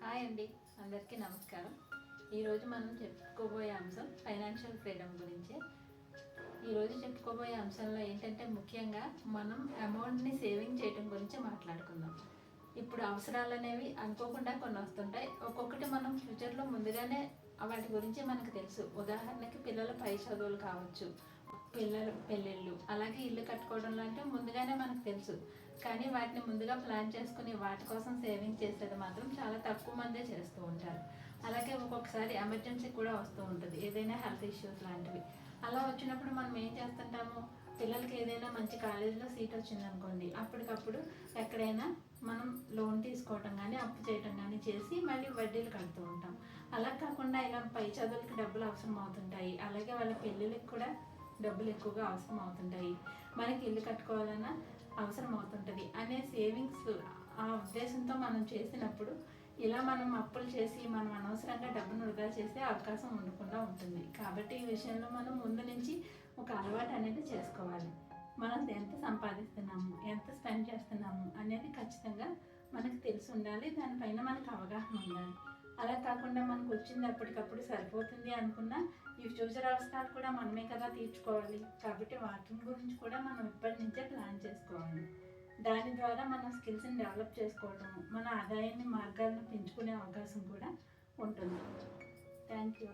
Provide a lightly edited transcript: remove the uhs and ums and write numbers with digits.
Hi అండి, అందరికీ నమస్కారం. ఈరోజు మనం చెప్పుకోబోయే అంశం ఫైనాన్షియల్ ఫ్రీడమ్ గురించి. ఈరోజు చెప్పుకోబోయే అంశంలో ఏంటంటే ముఖ్యంగా మనం అమౌంట్ని సేవింగ్ చేయడం గురించి మాట్లాడుకుందాం. ఇప్పుడు అవసరాలు అనేవి అనుకోకుండా కొన్ని వస్తుంటాయి. ఒక్కొక్కటి మనం ఫ్యూచర్లో ముందుగానే వాటి గురించి మనకు తెలుసు. ఉదాహరణకి పిల్లల పై చదువులు కావచ్చు, పిల్లల పెళ్ళిళ్ళు, అలాగే ఇల్లు కట్టుకోవడం లాంటివి ముందుగానే మనకు తెలుసు. కానీ వాటిని ముందుగా ప్లాన్ చేసుకుని వాటి కోసం సేవింగ్ చేసేది మాత్రం చాలా తక్కువ మందే చేస్తూ ఉంటారు. అలాగే ఒక్కొక్కసారి ఎమర్జెన్సీ కూడా వస్తూ ఉంటుంది, ఏదైనా హెల్త్ ఇష్యూస్ లాంటివి. అలా వచ్చినప్పుడు మనం ఏం చేస్తుంటాము, పిల్లలకి ఏదైనా మంచి కాలేజీలో సీట్ వచ్చిందనుకోండి, అప్పటికప్పుడు ఎక్కడైనా మనం లోన్ తీసుకోవటం కానీ అప్పు చేయటం కానీ చేసి మళ్ళీ వడ్డీలు కడుతూ ఉంటాం. అలా కాకుండా ఇలా పై చదువులకి డబ్బులు అవసరం అవుతుంటాయి. అలాగే వాళ్ళ పెళ్ళిళ్ళకి కూడా డబ్బులు ఎక్కువగా అవసరం అవుతుంటాయి. మనకి ఇల్లు కట్టుకోవాలన్నా అవసరం అవుతుంటుంది అనే సేవింగ్స్, ఆ ఉద్దేశంతో మనం చేసినప్పుడు ఇలా మనం అప్పులు చేసి మనం అనవసరంగా డబ్బును వృధా చేసే అవకాశం ఉండకుండా ఉంటుంది. కాబట్టి ఈ విషయంలో మనం ముందు నుంచి ఒక అలవాటు అనేది చేసుకోవాలి. మనం ఎంత సంపాదిస్తున్నాము, ఎంత స్పెండ్ చేస్తున్నాము అనేది ఖచ్చితంగా మనకు తెలిసి ఉండాలి. దానిపైన మనకు అవగాహన ఉండాలి. అలా కాకుండా మనకు వచ్చింది అప్పటికప్పుడు సరిపోతుంది అనుకున్నా ఈ ఫ్యూచర్ అవసరాలు కూడా మనమే కదా తీర్చుకోవాలి. కాబట్టి వాటి గురించి కూడా మనం ఇప్పటి నుంచే ప్లాన్ చేసుకోవాలి. దాని ద్వారా మన స్కిల్స్ని డెవలప్ చేసుకోవడం, మన ఆదాయాన్ని మార్గాలను పెంచుకునే అవకాశం కూడా ఉంటుంది. Thank you.